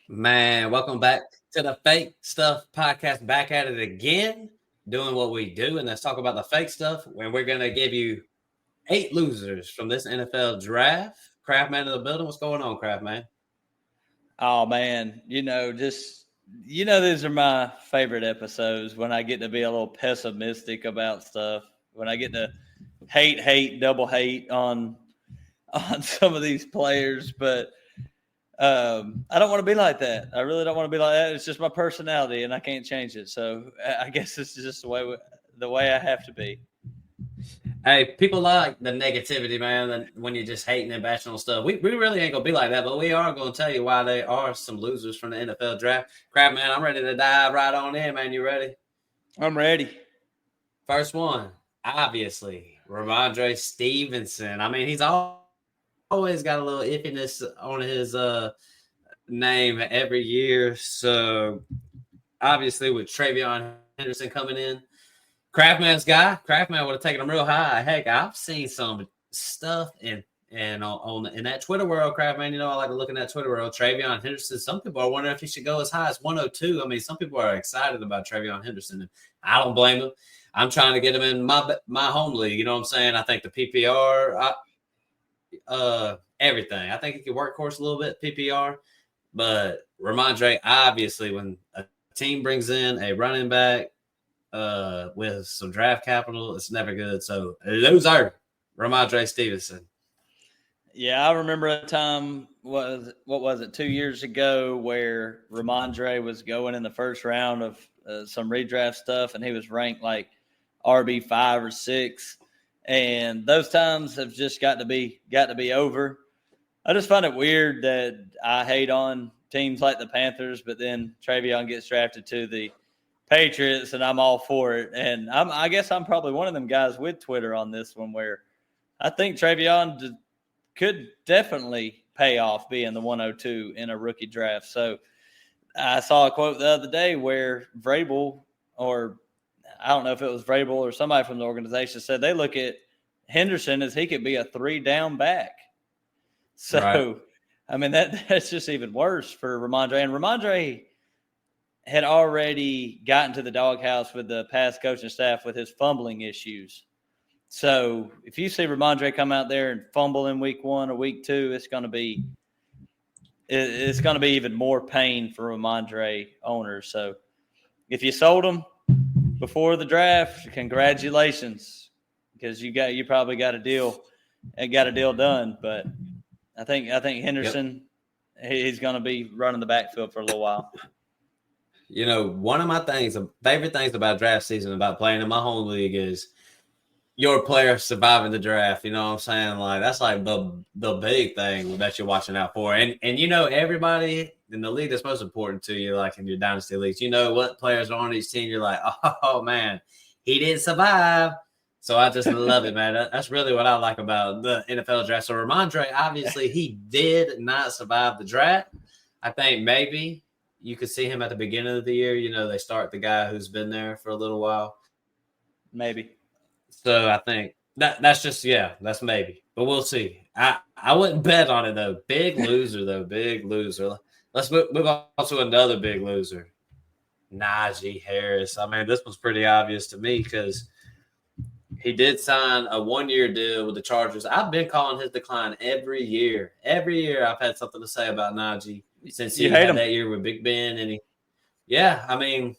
Man, welcome back to the Fake Stuff Podcast. Back at it again, doing what we do, and let's talk about the fake stuff. When we're gonna give you 8 losers from this NFL draft. Craftman in the building. What's going on, Craftman? Oh man, these are my favorite episodes when I get to be a little pessimistic about stuff. When I get to double hate on some of these players, but I don't want to be like that. I really don't want to be like that. It's just my personality, and I can't change it. So I guess it's just the way I have to be. Hey, people like the negativity, man, when you're just hating and bashing on stuff. We really ain't going to be like that, but we are going to tell you why there are some losers from the NFL draft. Craftman, I'm ready to dive right on in, man. You ready? I'm ready. First one, obviously, Rhamondre Stevenson. I mean, he's always got a little iffiness on his name every year. So, obviously, with Travion Henderson coming in, Craftman's guy, Craftman would have taken him real high. Heck, I've seen some stuff in that Twitter world, Craftman. You know, I like to look in that Twitter world. Travion Henderson, some people are wondering if he should go as high as 102. I mean, some people are excited about Travion Henderson, and I don't blame them. I'm trying to get him in my home league. You know what I'm saying? I think the PPR, everything. I think he could workhorse a little bit, PPR. But Rhamondre, obviously, when a team brings in a running back with some draft capital, it's never good. So, loser, Rhamondre Stevenson. Yeah, I remember a time, what was it, 2 years ago, where Rhamondre was going in the first round of some redraft stuff, and he was ranked like RB5 or 6. And those times have just got to be over. I just find it weird that I hate on teams like the Panthers, but then Travion gets drafted to the Patriots, and I'm all for it. And I guess I'm probably one of them guys with Twitter on this one, where I think Travion could definitely pay off being the 102 in a rookie draft. So I saw a quote the other day where Vrabel, or I don't know if it was Vrabel or somebody from the organization, said they look at Henderson as he could be a 3-down back. So, right. I mean, that's just even worse for Rhamondre. And Rhamondre had already gotten to the doghouse with the past coaching staff with his fumbling issues. So if you see Rhamondre come out there and fumble in week 1 or week 2, it's going to be even more pain for Rhamondre owners. So if you sold him before the draft, congratulations, because you probably got a deal done. But I think Henderson, he's going to be running the backfield for a little while. You know, one of my favorite things about draft season, about playing in my home league, is your player surviving the draft. You know what I'm saying? Like, that's like the big thing that you're watching out for. And you know, everybody in the league that's most important to you, like in your dynasty leagues, you know what players are on each team. You're like, oh man, he didn't survive. So I just love it, man. That's really what I like about the NFL draft. So Rhamondre, obviously, he did not survive the draft. I think maybe you could see him at the beginning of the year. You know, they start the guy who's been there for a little while. Maybe. So I think that's just, that's maybe. But we'll see. I wouldn't bet on it, though. Big loser, though. Big loser. Let's move on to another big loser. Najee Harris. I mean, this was pretty obvious to me because he did sign a 1-year deal with the Chargers. I've been calling his decline every year. Every year I've had something to say about Najee since he had that year with Big Ben. And I mean,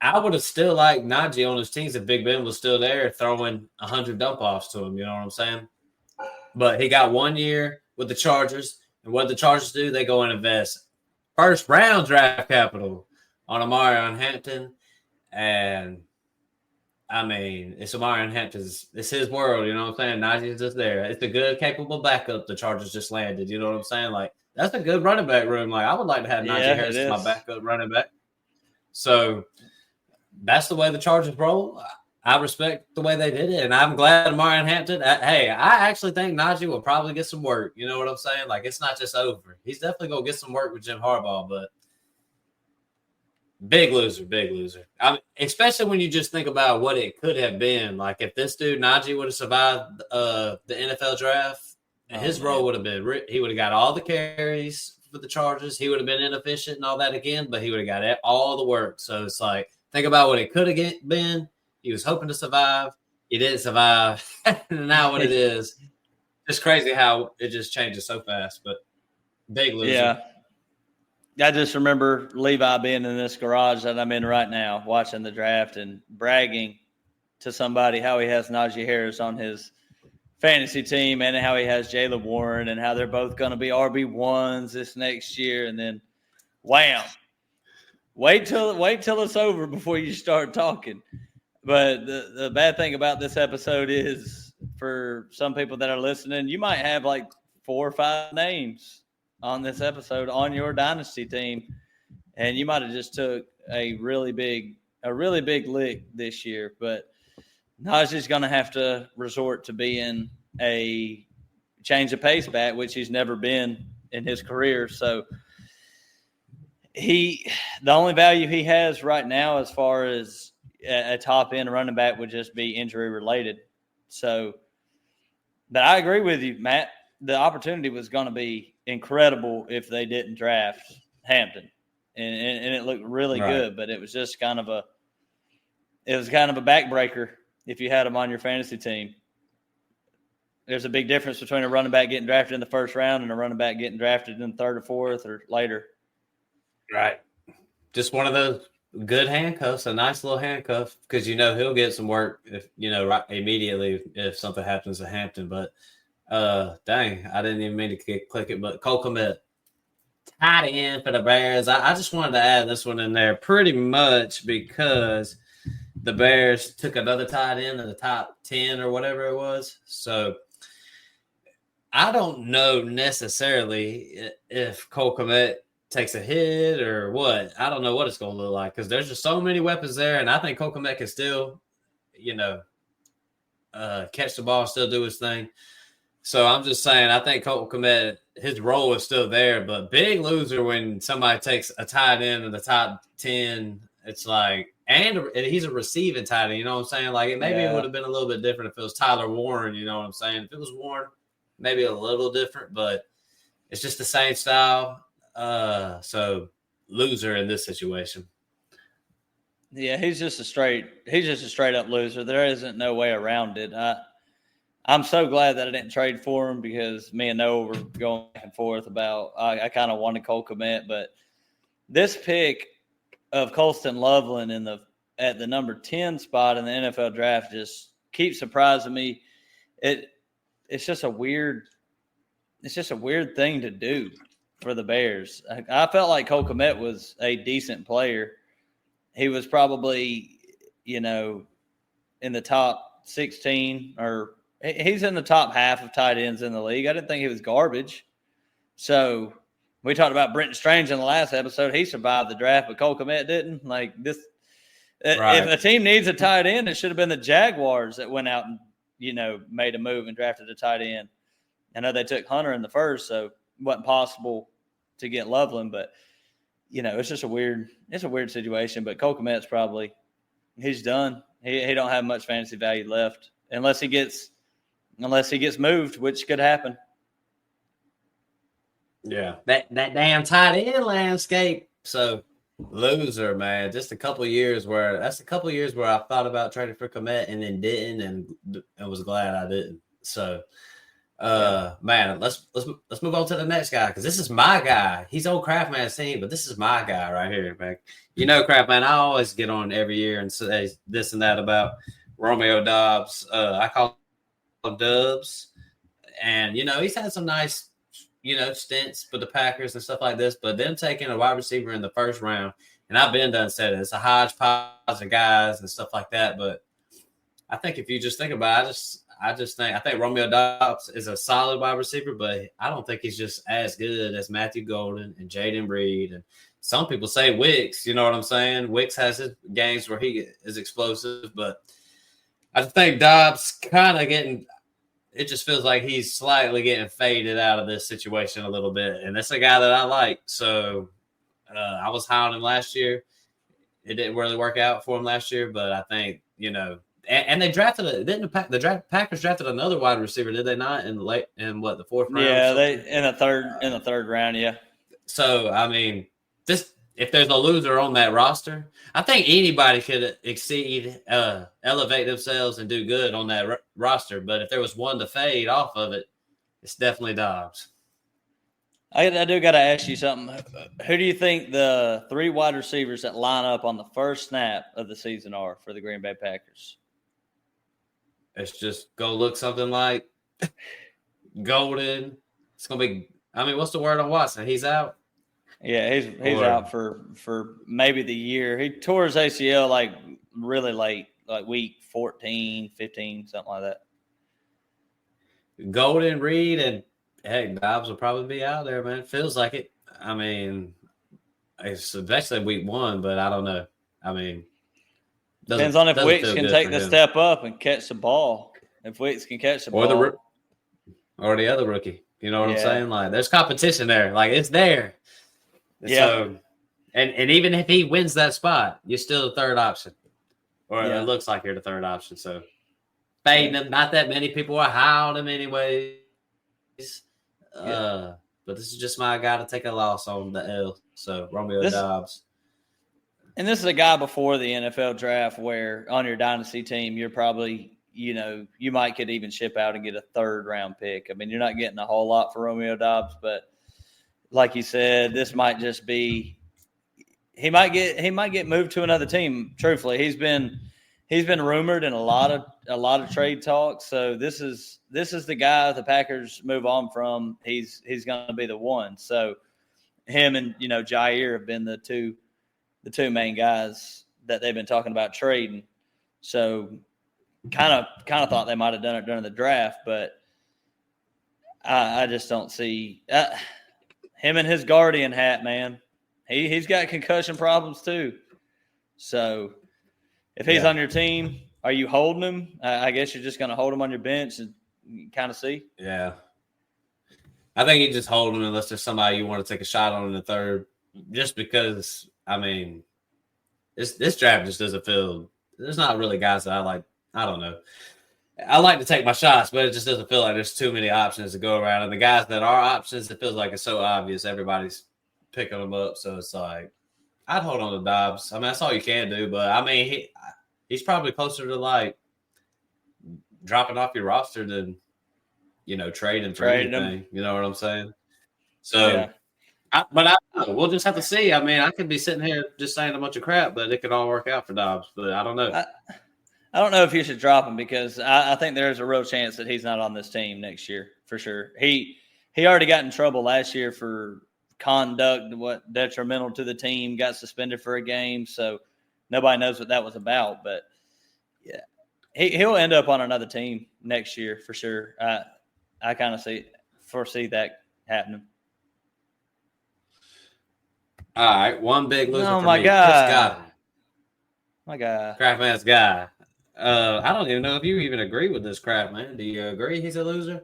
I would have still liked Najee on his teams if Big Ben was still there throwing 100 dump-offs to him. You know what I'm saying? But he got 1 year with the Chargers. And what the Chargers do, they go and invest first-round draft capital on Amarion Hampton. And I mean, it's Amarion Hampton's. It's his world, you know what I'm saying? Najee's just there. It's a good, capable backup the Chargers just landed. You know what I'm saying? Like, that's a good running back room. Like, I would like to have Najee Harris as my backup running back. So that's the way the Chargers roll. I respect the way they did it, and I'm glad Amarion Hampton. Hey, I actually think Najee will probably get some work. You know what I'm saying? Like, it's not just over. He's definitely going to get some work with Jim Harbaugh, but Big loser, big loser. Especially when you just think about what it could have been. Like if this dude Najee would have survived the NFL draft, his role would have been he would have got all the carries for the Chargers. He would have been inefficient and all that again, but he would have got all the work. So it's like think about what it could have been. He was hoping to survive. He didn't survive. And now what it is. It's crazy how it just changes so fast. But big loser. Yeah. I just remember Levi being in this garage that I'm in right now, watching the draft and bragging to somebody how he has Najee Harris on his fantasy team and how he has Jaylen Warren and how they're both going to be RB1s this next year. And then, wham! Wait till it's over before you start talking. But the bad thing about this episode is, for some people that are listening, you might have like 4 or 5 names on this episode on your dynasty team, and you might have just took a really big lick this year. But Najee's going to have to resort to being a change of pace back, which he's never been in his career. So the only value he has right now as far as a top end running back would just be injury related. So, but I agree with you, Matt. The opportunity was going to be incredible if they didn't draft Hampton, and it looked really good. But it was just kind of a backbreaker if you had him on your fantasy team. There's a big difference between a running back getting drafted in the first round and a running back getting drafted in the 3rd or 4th or later. Right. Just one of those good handcuffs, a nice little handcuff, because he'll get some work if right immediately if something happens to Hampton. But dang, I didn't even mean to click it. But Cole Kmet, tight end for the Bears. I just wanted to add this one in there pretty much because the Bears took another tight end in the top 10 or whatever it was. So I don't know necessarily if Cole Kmet takes a hit or what. I don't know what it's going to look like because there's just so many weapons there, and I think Cole Kmet can still, catch the ball and still do his thing. So I'm just saying, I think Cole Kmet, his role is still there, but big loser when somebody takes a tight end in the top 10. It's like, and he's a receiving tight end, you know what I'm saying? Like, it would have been a little bit different if it was Tyler Warren, you know what I'm saying? If it was Warren, maybe a little different, but it's just the same style. So loser in this situation. Yeah, he's just a straight up loser. There isn't no way around it. I'm so glad that I didn't trade for him because me and Noah were going back and forth about I kind of wanted Cole Kmet, but this pick of Colston Loveland at the number 10 spot in the NFL draft just keeps surprising me. It's just a weird thing to do for the Bears. I felt like Cole Kmet was a decent player. He was probably, in the top 16 or he's in the top half of tight ends in the league. I didn't think he was garbage. So we talked about Brenton Strange in the last episode. He survived the draft, but Cole Kmet didn't. Like this, right. If a team needs a tight end, it should have been the Jaguars that went out and, made a move and drafted a tight end. I know they took Hunter in the first, so it wasn't possible to get Loveland, but it's just a weird situation. But Cole Kmet's he's done. He don't have much fantasy value left unless he gets moved, which could happen. Yeah, that damn tight end landscape. So loser, man. Just a couple years where I thought about trading for Kmet and then didn't, and I was glad I didn't. So. Man, let's move on to the next guy because this is my guy. He's on Craftman's team, but this is my guy right here, man. Craftman, I always get on every year and say this and that about Romeo Doubs. I call him Doubs, and he's had some nice stints for the Packers and stuff like this. But them taking a wide receiver in the first round, and I've been done said it, it's a hodgepodge of guys and stuff like that. But I think if you just think about it, I think Romeo Doubs is a solid wide receiver, but I don't think he's just as good as Matthew Golden and Jaden Reed. And some people say Wicks, you know what I'm saying? Wicks has his games where he is explosive, but I think Doubs kind of it just feels like he's slightly getting faded out of this situation a little bit. And that's a guy that I like. So I was high on him last year. it didn't really work out for him last year. But I think, and they drafted the Packers drafted another wide receiver, did they not? In the fourth round? Yeah, they in the third round. Yeah. So I mean, if there's a loser on that roster, I think anybody could elevate themselves and do good on that roster. But if there was one to fade off of it, it's definitely Doubs. I do got to ask you something. Who do you think the 3 wide receivers that line up on the first snap of the season are for the Green Bay Packers? It's just go look something like Golden. It's gonna be. I mean, what's the word on Watson? He's out. Yeah, he's out for maybe the year. He tore his ACL like really late, like week 14, 15, something like that. Golden, Reed, and Doubs will probably be out there, man. Feels like it. I mean, it's eventually week 1, but I don't know. I mean, depends on if Wicks can take the step up and catch the ball. If Wicks can catch the ball. Or the other rookie. You know what I'm saying? Like, there's competition there. Like, it's there. Yeah. So, and even if he wins that spot, you're still the third option. Or it looks like you're the third option. So, fading him. Not that many people are high on him anyways. But this is just my guy to take a loss on the L. So, Romeo Doubs. And this is a guy before the NFL draft where on your dynasty team, you're probably – you might could even ship out and get a 3rd-round pick. I mean, you're not getting a whole lot for Romeo Doubs, but like you said, this might just be he might get moved to another team. Truthfully, he's been rumored in a lot of trade talks. So this is the guy the Packers move on from. He's going to be the one. So him and Jair have been the two main guys that they've been talking about trading. So. Kind of thought they might have done it during the draft, but I just don't see him in his guardian hat, man. He's got concussion problems too. So if he's on your team, are you holding him? I guess you're just going to hold him on your bench and kind of see. Yeah, I think you just hold him unless there's somebody you want to take a shot on in the 3rd. Just because, I mean, this draft just doesn't feel. There's not really guys that I like. I don't know. I like to take my shots, but it just doesn't feel like there's too many options to go around. And the guys that are options, it feels like it's so obvious. Everybody's picking them up. So it's like, I'd hold on to Doubs. I mean, that's all you can do. But, I mean, he's probably closer to, like, dropping off your roster than, trading for anything. Him. You know what I'm saying? So, we'll just have to see. I mean, I could be sitting here just saying a bunch of crap, but it could all work out for Doubs. But I don't know. I don't know if you should drop him because I think there's a real chance that he's not on this team next year for sure. He already got in trouble last year for conduct, detrimental to the team, got suspended for a game. So nobody knows what that was about. But yeah, he'll end up on another team next year for sure. I kind of foresee that happening. All right, one big loser for my me. God. My God. Craftman's guy. I don't even know if you even agree with this crap, man. Do you agree he's a loser?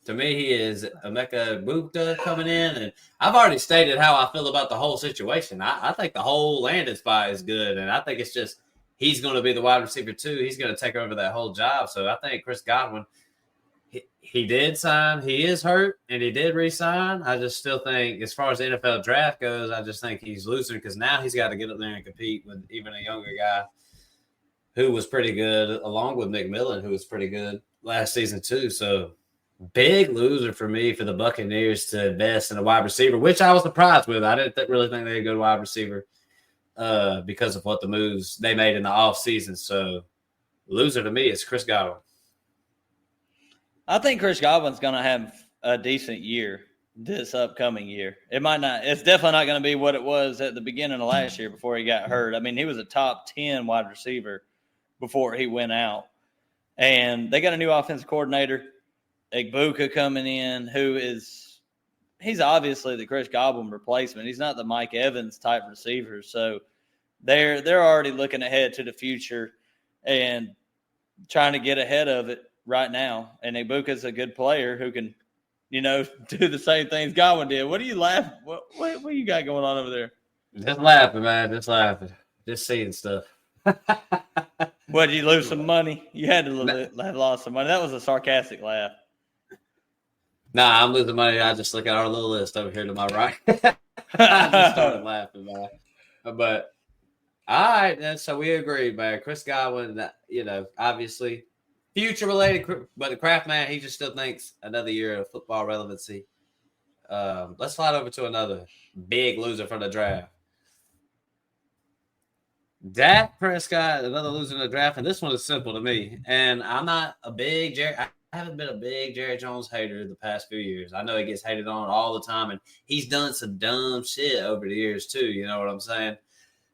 To me, he is Emeka Egbuka coming in, and I've already stated how I feel about the whole situation. I think the whole landing spot is good, and I think it's just he's going to be the wide receiver too. He's going to take over that whole job. So I think Chris Godwin, he did sign. He is hurt, and he did re-sign. I just still think, as far as the NFL draft goes, I just think he's losing because now he's got to get up there and compete with even a younger guy who was pretty good, along with McMillan, who was pretty good last season too. So big loser for me for the Buccaneers to invest in a wide receiver, which I was surprised with. I didn't really think they'd go to wide receiver because of what the moves they made in the offseason. So loser to me is Chris Godwin. I think Chris Godwin's going to have a decent year this upcoming year. It might not. It's definitely not going to be what it was at the beginning of last year before he got hurt. I mean, he was a top 10 wide receiver before he went out. And they got a new offensive coordinator, Egbuka, coming in, he's obviously the Chris Godwin replacement. He's not the Mike Evans type receiver. So they're already looking ahead to the future and trying to get ahead of it right now. And Egbuka's a good player who can, do the same things Godwin did. What are you laughing? What you got going on over there? Just laughing, man. Just laughing. Just seeing stuff. What, did you lose some money? You had to have lost some money. That was a sarcastic laugh. Nah, I'm losing money. I just look at our little list over here to my right. I just started laughing, man. But all right, then. So we agreed, man. Chris Godwin, obviously future related, but the Kraft man, he just still thinks another year of football relevancy. Let's slide over to another big loser from the draft. Dak Prscott, another loser in the draft, and this one is simple to me. And I'm not a big Jerry. I haven't been a big Jerry Jones hater the past few years. I know he gets hated on all the time, and he's done some dumb shit over the years too. You know what I'm saying?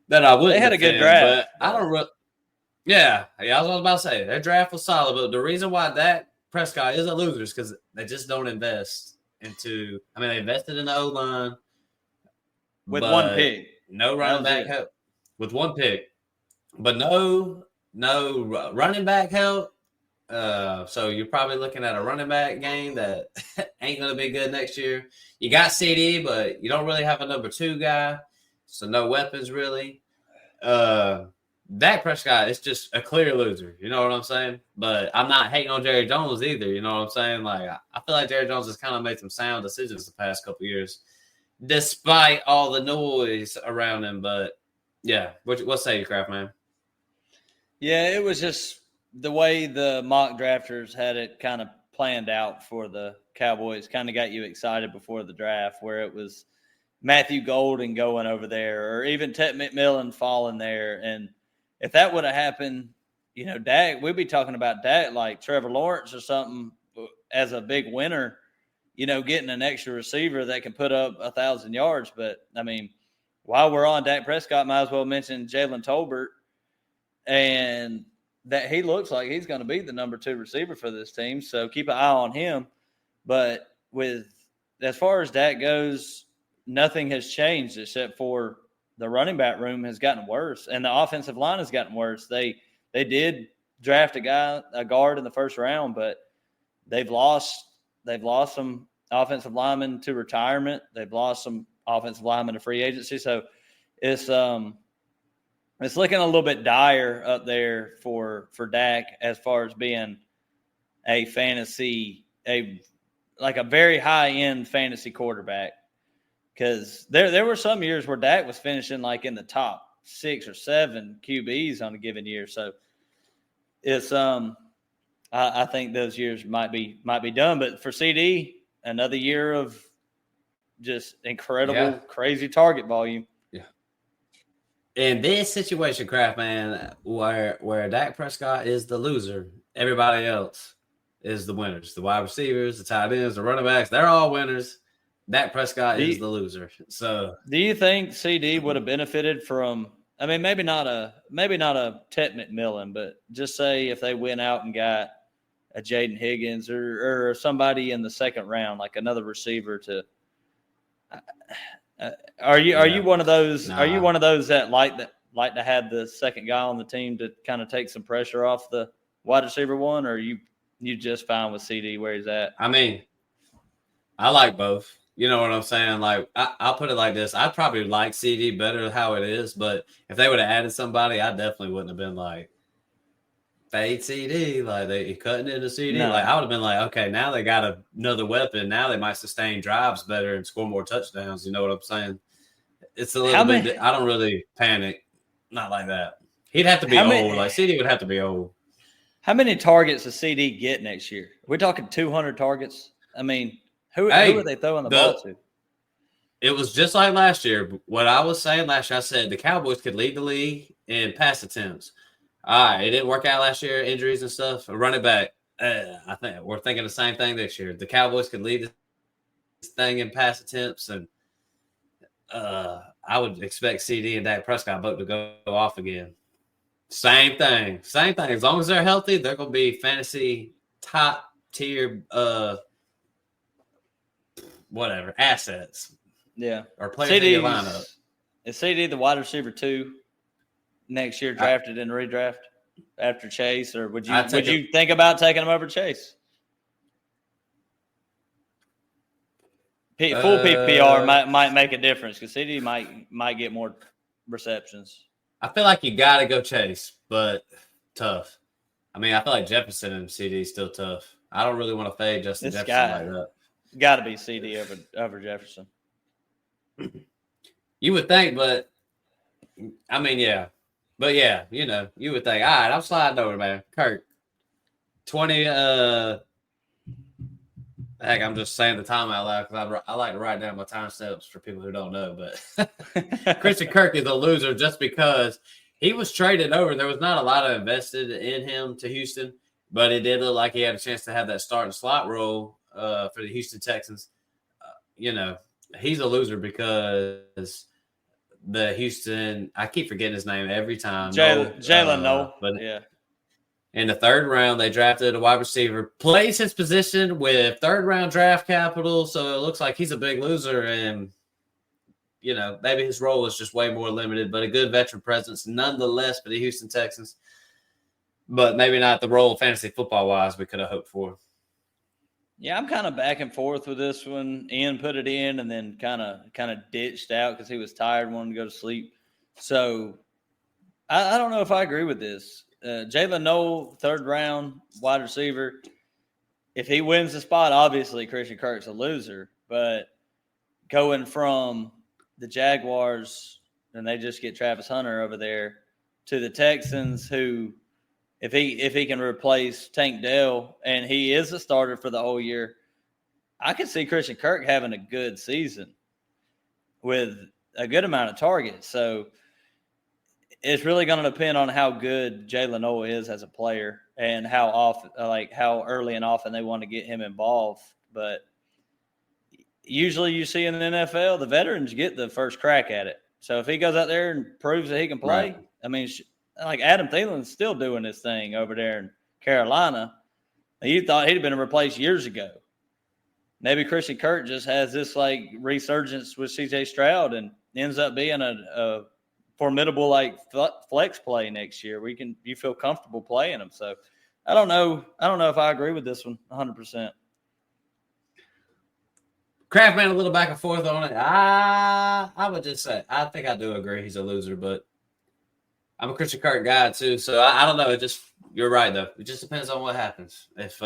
That I wouldn't. They had a good draft, but I don't really. Yeah, I was about to say their draft was solid, but the reason why Dak Prscott is a loser is because they just don't invest into. I mean, they invested in the O line with one pick, no running back help. With one pick, but no running back help. So you're probably looking at a running back game that ain't going to be good next year. You got CD, but you don't really have a number 2 guy, so no weapons really. Dak Prscott is just a clear loser. You know what I'm saying? But I'm not hating on Jerry Jones either. You know what I'm saying? Like I feel like Jerry Jones has kind of made some sound decisions the past couple years, despite all the noise around him. But yeah, what say you, Kraft man? Yeah, it was just the way the mock drafters had it kind of planned out for the Cowboys. Kind of got you excited before the draft, where it was Matthew Golden going over there, or even Ted McMillan falling there. And if that would have happened, Dak, we'd be talking about Dak like Trevor Lawrence or something as a big winner. Getting an extra receiver that can put up 1,000 yards. But I mean, while we're on Dak Prscott, might as well mention Jalen Tolbert, and that he looks like he's going to be the number 2 receiver for this team. So keep an eye on him. But as far as Dak goes, nothing has changed except for the running back room has gotten worse, and the offensive line has gotten worse. They did draft a guard in the first round, but they've lost some offensive linemen to retirement. They've lost some offensive linemen to free agency. So it's looking a little bit dire up there for Dak as far as being a very high end fantasy quarterback. Because there were some years where Dak was finishing like in the top 6 or 7 QBs on a given year. So it's I think those years might be done. But for CD, another year of just incredible, crazy target volume. Yeah. In this situation, Kraft man, where Dak Prscott is the loser, everybody else is the winners. The wide receivers, the tight ends, the running backs, they're all winners. Dak Prscott is the loser. So, do you think CD would have benefited from? I mean, maybe not a Ted McMillan, but just say if they went out and got a Jaden Higgins or somebody in the second round, like another receiver to. Are you one of those? Nah. Are you one of those that like to have the second guy on the team to kind of take some pressure off the wide receiver one, or are you just fine with CD where he's at? I mean, I like both. You know what I'm saying? Like, I'll put it like this. I'd probably like CD better how it is, but if they would have added somebody, I definitely wouldn't have been like, fade CD. Like, they cutting into CD. No. Like, I would have been like, okay, now they got another weapon. Now they might sustain drives better and score more touchdowns. You know what I'm saying? It's a little bit – I don't really panic. Not like that. He'd have to be old. Like, CD would have to be old. How many targets does CD get next year? We're talking 200 targets? I mean – Who are they throwing the ball to? It was just like last year. What I was saying last year, I said the Cowboys could lead the league in pass attempts. All right, it didn't work out last year, injuries and stuff. A running back, I think we're thinking the same thing this year. The Cowboys could lead this thing in pass attempts, and I would expect CD and Dak Prscott both to go off again. Same thing. As long as they're healthy, they're going to be fantasy top tier whatever, assets. Yeah. Or players in your lineup. Is CD the wide receiver 2 next year drafted in redraft after Chase? Or would you think about taking him over Chase? Full PPR might make a difference because CD might get more receptions. I feel like you got to go Chase, but tough. I mean, I feel like Jefferson and CD is still tough. I don't really want to fade Justin This Jefferson guy like that. got to be CD over Jefferson. You would think, but I mean, yeah. But yeah, you would think, all right, I'm sliding over, man. Kirk. 20, heck, I'm just saying the time out loud because I like to write down my time steps for people who don't know. But Christian Kirk is a loser just because he was traded over. There was not a lot of invested in him to Houston, but it did look like he had a chance to have that start and slot role for the Houston Texans. He's a loser because the Houston, I keep forgetting his name every time. Jalen Noel. But yeah. In the third round, they drafted a wide receiver, plays his position with third-round draft capital, so it looks like he's a big loser, and, maybe his role is just way more limited, but a good veteran presence nonetheless for the Houston Texans, but maybe not the role fantasy football-wise we could have hoped for. Yeah, I'm kind of back and forth with this one. Ian put it in and then kind of ditched out because he was tired and wanted to go to sleep. So I don't know if I agree with this. Jalen Noel, third round wide receiver. If he wins the spot, obviously Christian Kirk's a loser. But going from the Jaguars, and they just get Travis Hunter over there, to the Texans, who, if he can replace Tank Dell, and he is a starter for the whole year, I could see Christian Kirk having a good season with a good amount of targets. So it's really going to depend on how good Jalen Noel is as a player and how early and often they want to get him involved. But usually you see in the NFL, the veterans get the first crack at it. So if he goes out there and proves that he can play, Right. I mean, like Adam Thielen's still doing his thing over there in Carolina. You thought he'd been replaced years ago. Maybe Christian Kirk just has this resurgence with C.J. Stroud and ends up being a formidable flex play next year. You feel comfortable playing him. So I don't know if I agree with this one 100%. Craftman a little back and forth on it. I would just say I think I do agree he's a loser, but I'm a Christian Kirk guy too, so I don't know. You're right though. It just depends on what happens. If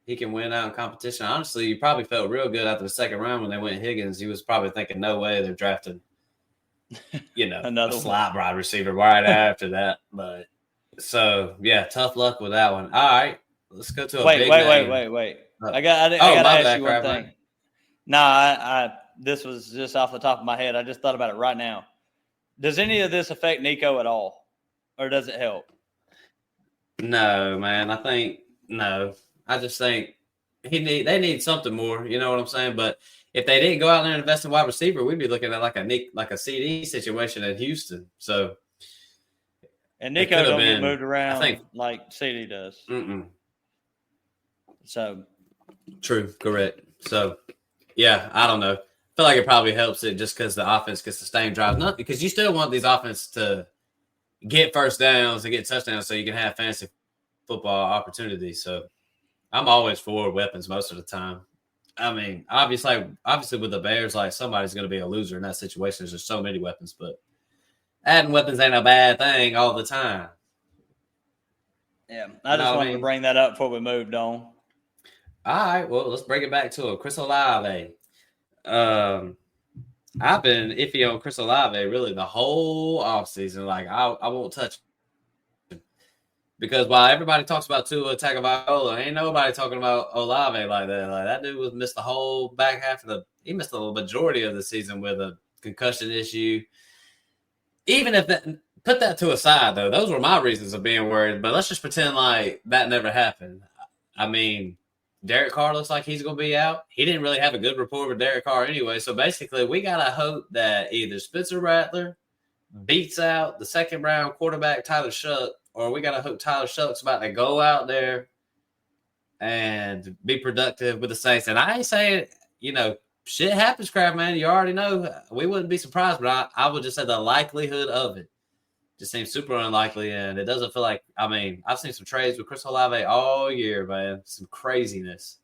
he can win out in competition, honestly, you probably felt real good after the second round when they went Higgins. He was probably thinking, no way they're drafting, Another a slot wide receiver right after that. But so yeah, tough luck with that one. All right, let's go to wait. I got to ask you one thing. No, this was just off the top of my head. I just thought about it right now. Does any of this affect Nico at all, or does it help? No, man. I just think they need something more. You know what I'm saying? But if they didn't go out there and invest in wide receiver, we'd be looking at like a CD situation in Houston. So, and Nico don't get moved around like CD does. Mm-mm. So, true, correct. So, yeah, I don't know. I feel like it probably helps it just because the offense can sustain drives. Not because you still want these offenses to get first downs and get touchdowns so you can have fantasy football opportunities. So I'm always for weapons most of the time. I mean, obviously with the Bears, somebody's going to be a loser in that situation. There's just so many weapons, but adding weapons ain't a bad thing all the time. Yeah, I just wanted to bring that up before we moved on. All right, well, let's bring it back to it. Chris Olave. I've been iffy on Chris Olave really the whole offseason. I won't touch him. Because while everybody talks about Tua Tagovailoa, ain't nobody talking about Olave like that. That dude missed the whole back half he missed the majority of the season with a concussion issue. Even if put that to a side, though, those were my reasons of being worried. But let's just pretend like that never happened. I mean, Derek Carr looks like he's going to be out. He didn't really have a good rapport with Derek Carr anyway. So basically, we got to hope that either Spencer Rattler beats out the second-round quarterback Tyler Shuck, or we got to hope Tyler Shuck's about to go out there and be productive with the Saints. And I ain't saying, shit happens, crap, man. You already know. We wouldn't be surprised, but I would just say the likelihood of it just seems super unlikely, and it doesn't feel like – I've seen some trades with Chris Olave all year, man. Some craziness.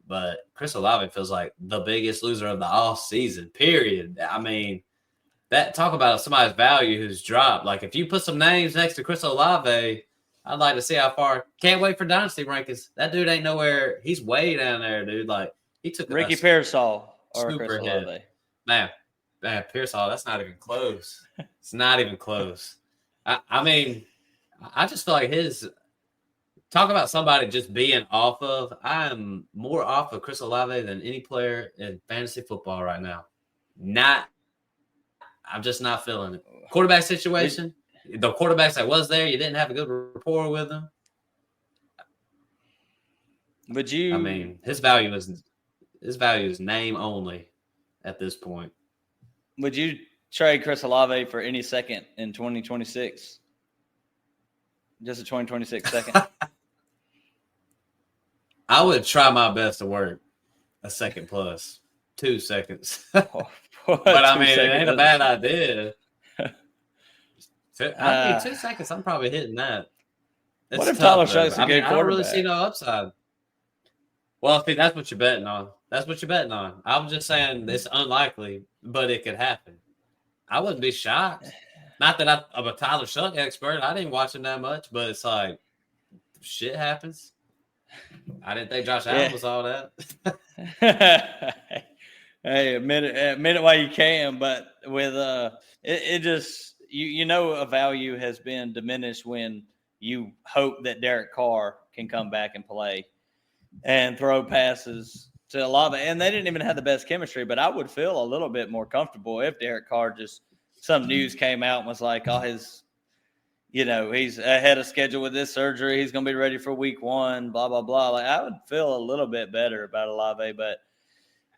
But Chris Olave feels like the biggest loser of the offseason, period. that talk about somebody's value who's dropped. Like if you put some names next to Chris Olave, I'd like to see how far. Can't wait for dynasty rankings. That dude ain't nowhere. He's way down there, dude. Like he took Ricky Pearsall or Chris super Olave. hit. Man, Pearsall. That's not even close. It's not even close. I mean, I just feel like talk about somebody just being off of. I am more off of Chris Olave than any player in fantasy football right now. I'm just not feeling it. Quarterback situation. The quarterbacks that was there, you didn't have a good rapport with them. Would you? I mean, his value is name only at this point. Would you trade Chris Olave for any second in 2026? Just a 2026 second. I would try my best to work a second plus 2 seconds. But I mean, it ain't a bad idea. I mean, 2 seconds. I'm probably hitting that. What if Tyler Shought's a good quarterback? I don't really see no upside. Well, see, that's what you're betting on. I'm just saying it's unlikely, but it could happen. I wouldn't be shocked. Not that I'm a Tyler Shough expert. I didn't watch him that much, but it's like shit happens. I didn't think Josh Allen was all that. Hey, admit it while you can, but with it just you know a value has been diminished when you hope that Derek Carr can come back and play and throw passes to Olave. And they didn't even have the best chemistry, but I would feel a little bit more comfortable if Derek Carr some news came out and was like, he's ahead of schedule with this surgery. He's going to be ready for week 1, blah, blah, blah. Like I would feel a little bit better about Olave, but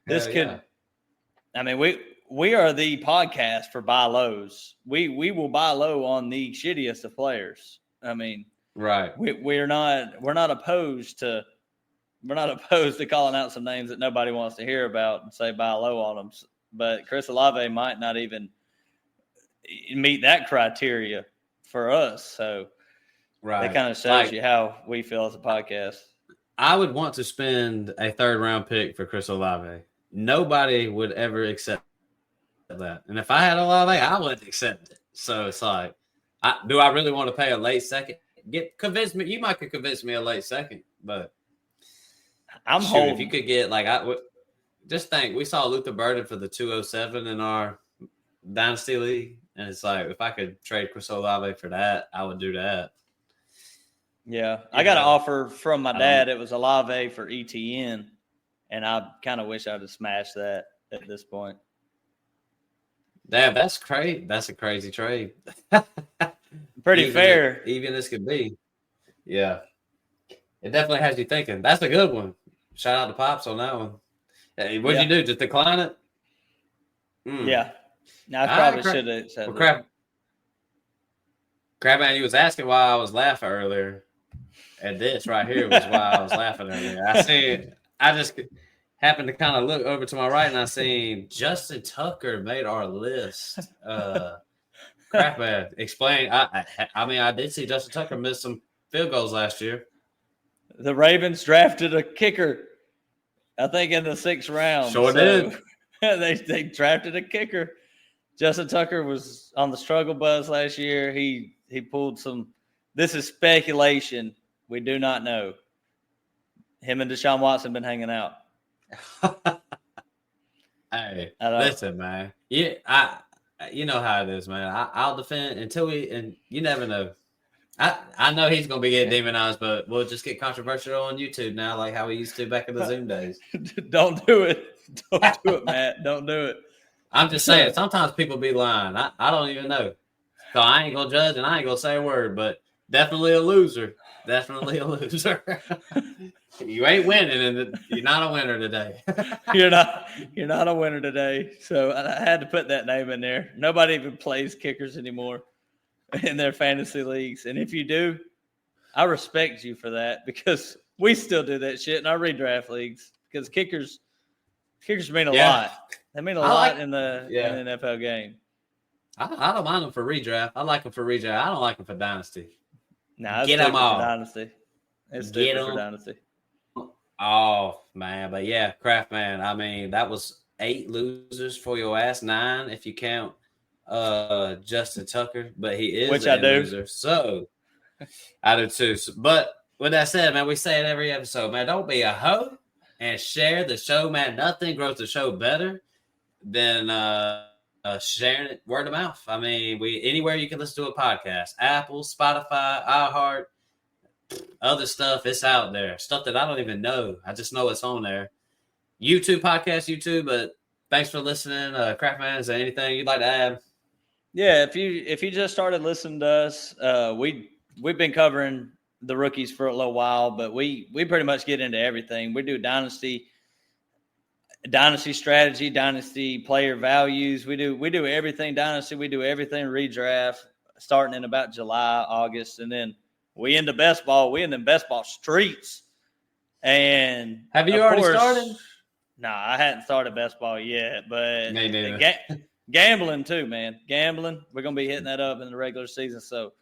this I mean, we are the podcast for buy lows. We will buy low on the shittiest of players. I mean, right. We're not opposed to calling out some names that nobody wants to hear about and say buy low on them. But Chris Olave might not even meet that criteria for us. So that kind of shows you how we feel as a podcast. I would want to spend a 3rd round pick for Chris Olave. Nobody would ever accept that. And if I had Olave, I would accept it. So it's like, do I really want to pay a late second? Convince me. You might could convince me a late second, but I'm holding. If you could get just think, we saw Luther Burden for the 207 in our dynasty league, and it's like if I could trade Chris Olave for that, I would do that. Yeah, I got an offer from my dad. It was Olave for ETN, and I kind of wish I'd have smashed that at this point. Damn, that's crazy. That's a crazy trade. Pretty fair. Even this could be. Yeah. It definitely has you thinking. That's a good one. Shout out to Pops on that one. Hey, what'd you do? Just decline it? Yeah. Now, I probably should have said that. Crabman, you was asking why I was laughing earlier. And this right here was why I was laughing earlier. I just happened to kind of look over to my right, and I seen Justin Tucker made our list. Crabman, explain. I mean, I did see Justin Tucker miss some field goals last year. The Ravens drafted a kicker, I think, in the 6th round. Sure did. They drafted a kicker. Justin Tucker was on the struggle bus last year. He pulled some. This is speculation. We do not know. Him and Deshaun Watson been hanging out. Hey, listen, man. Yeah, you know how it is, man. I'll defend and you never know. I know he's gonna be getting demonized, but we'll just get controversial on YouTube now, like how we used to back in the Zoom days. Don't do it. Don't do it, Matt. Don't do it. I'm just saying, sometimes people be lying. I don't even know. So I ain't gonna judge and I ain't gonna say a word, but definitely a loser. Definitely a loser. You ain't winning, and you're not a winner today. You're not a winner today. So I had to put that name in there. Nobody even plays kickers anymore in their fantasy leagues. And if you do, I respect you for that, because we still do that shit in our redraft leagues, because kickers mean a lot. They mean a lot in the NFL game. I don't mind them for redraft. I like them for redraft. I don't like them for dynasty. Nah, get them all. Dynasty. It's stupid for dynasty. Oh, man. But yeah, Kraft, man. I mean, that was 8 losers for your ass, 9 if you count Justin Tucker, but he is Which a I do. loser. So I do too. But with that said, man, we say it every episode, man. Don't be a hoe and share the show, man. Nothing grows the show better than sharing it word of mouth. I mean, anywhere you can listen to a podcast, Apple, Spotify, iHeart, other stuff, it's out there. Stuff that I don't even know. I just know it's on there. YouTube podcast, YouTube. But thanks for listening, Craftman. Is there anything you'd like to add? Yeah, if you just started listening to us, we've been covering the rookies for a little while, but we pretty much get into everything. We do dynasty strategy, dynasty player values. We do everything dynasty. We do everything redraft, starting in about July, August, and then we into best ball. We in the best ball streets. And have you already started? No, I hadn't started best ball yet, but Me neither. Gambling too, man. Gambling. We're gonna be hitting that up in the regular season. So,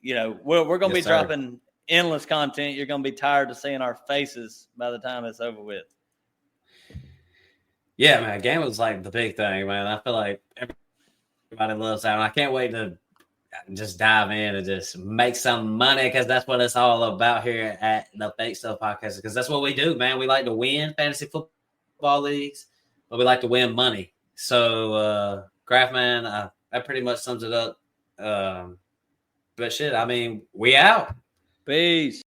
we're gonna be dropping endless content. You're gonna be tired of seeing our faces by the time it's over with. Yeah, man. Gambling's like the big thing, man. I feel like everybody loves that. And I can't wait to just dive in and just make some money, because that's what it's all about here at the Fake Stuff Podcast. Because that's what we do, man. We like to win fantasy football leagues, but we like to win money. So, Craftman, that pretty much sums it up. But shit, I mean, we out. Peace.